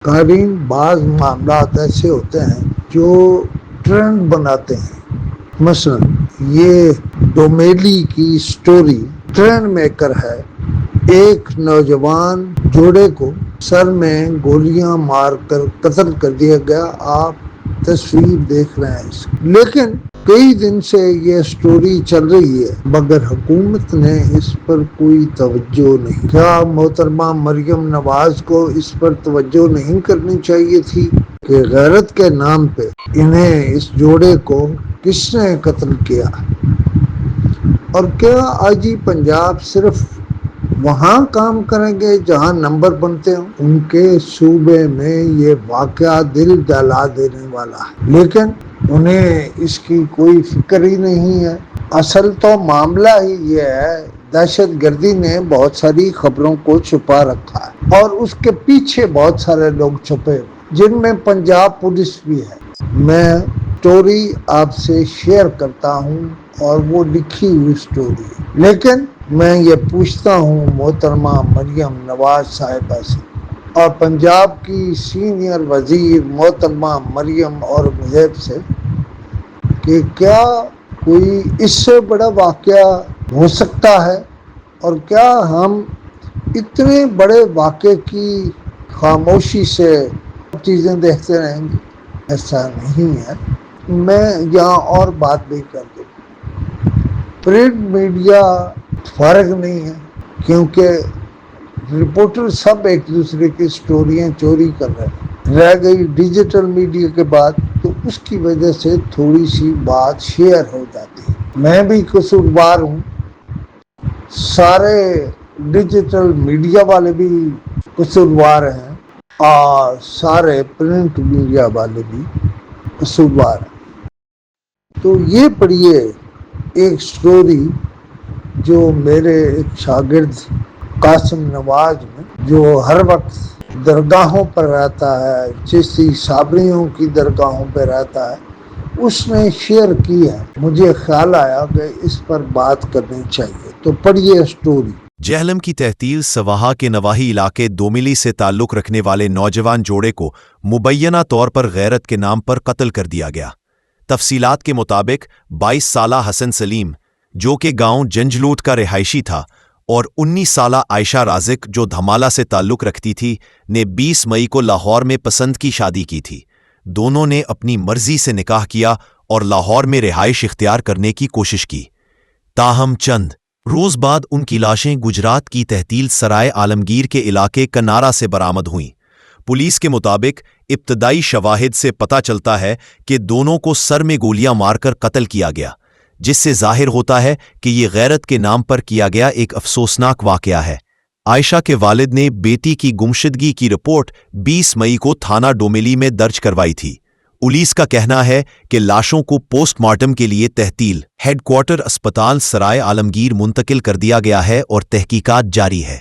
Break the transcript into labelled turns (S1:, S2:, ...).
S1: قارئین، بعض معاملات ایسے ہوتے ہیں جو ٹرینڈ بناتے ہیں۔ مثلا یہ ڈومیلی کی سٹوری ٹرینڈ میکر ہے۔ ایک نوجوان جوڑے کو سر میں گولیاں مار کر قتل کر دیا گیا۔ آپ تصویر دیکھ رہے ہیں، لیکن کئی دن سے یہ سٹوری چل رہی ہے مگر حکومت نے اس پر کوئی توجہ نہیں۔ کیا محترمہ مریم نواز کو اس پر توجہ نہیں کرنی چاہیے تھی کہ غیرت کے نام پہ انہیں اس جوڑے کو کس نے قتل کیا؟ اور کیا آئی جی پنجاب صرف وہاں کام کریں گے جہاں نمبر بنتے ہوں؟ ان کے صوبے میں یہ واقعہ دل دہلا دینے والا ہے، لیکن انہیں اس کی کوئی فکر ہی نہیں ہے۔ اصل تو معاملہ ہی یہ ہے، دہشت گردی نے بہت ساری خبروں کو چھپا رکھا ہے اور اس کے پیچھے بہت سارے لوگ چھپے، جن میں پنجاب پولیس بھی ہے۔ میں سٹوری آپ سے شیئر کرتا ہوں اور وہ لکھی ہوئی سٹوری ہے، لیکن میں یہ پوچھتا ہوں محترمہ مریم نواز صاحبہ سے اور پنجاب کی سینئر وزیر محترمہ مریم اورنگزیب سے کہ کیا کوئی اس سے بڑا واقعہ ہو سکتا ہے، اور کیا ہم اتنے بڑے واقعے کی خاموشی سے چیزیں دیکھتے رہیں گے؟ ایسا نہیں ہے۔ میں یہاں اور بات بھی کر دوں، پرنٹ میڈیا فارغ نہیں ہے، کیونکہ رپورٹر سب ایک دوسرے کی سٹوریاں چوری کر رہے ہیں۔ رہ گئی ڈیجیٹل میڈیا کے بعد، تو اس کی وجہ سے تھوڑی سی بات شیئر ہو جاتی ہے۔ میں بھی قصوروار ہوں، سارے ڈیجیٹل میڈیا والے بھی قصوروار ہیں اور سارے پرنٹ میڈیا والے بھی قصوروار ہیں۔ تو یہ پڑھیے ایک سٹوری جو میرے ایک شاگرد قاسم نواز میں، جو ہر وقت درگاہوں پر رہتا ہے، چشتی صابریوں کی درگاہوں پہ رہتا ہے، اس نے شیئر کی ہے۔ مجھے خیال آیا کہ اس پر بات کرنی چاہیے، تو پڑھیے سٹوری۔
S2: جہلم کی تحصیل سواہا کے نواحی علاقے دوملی سے تعلق رکھنے والے نوجوان جوڑے کو مبینہ طور پر غیرت کے نام پر قتل کر دیا گیا۔ تفصیلات کے مطابق 22 سالہ حسن سلیم، جو کہ گاؤں جنجلوٹ کا رہائشی تھا، اور 19 سالہ عائشہ رازق، جو دھمالہ سے تعلق رکھتی تھی، نے 20 مئی کو لاہور میں پسند کی شادی کی تھی۔ دونوں نے اپنی مرضی سے نکاح کیا اور لاہور میں رہائش اختیار کرنے کی کوشش کی۔ تاہم چند روز بعد ان کی لاشیں گجرات کی تحصیل سرائے عالمگیر کے علاقے کنارا سے برآمد ہوئیں۔ پولیس کے مطابق ابتدائی شواہد سے پتہ چلتا ہے کہ دونوں کو سر میں گولیاں مار کر قتل کیا گیا، جس سے ظاہر ہوتا ہے کہ یہ غیرت کے نام پر کیا گیا ایک افسوسناک واقعہ ہے۔ عائشہ کے والد نے بیٹی کی گمشدگی کی رپورٹ 20 مئی کو تھانہ ڈومیلی میں درج کروائی تھی۔ پولیس کا کہنا ہے کہ لاشوں کو پوسٹ مارٹم کے لیے تحصیل ہیڈ کوارٹر اسپتال سرائے عالمگیر منتقل کر دیا گیا ہے اور تحقیقات جاری ہے۔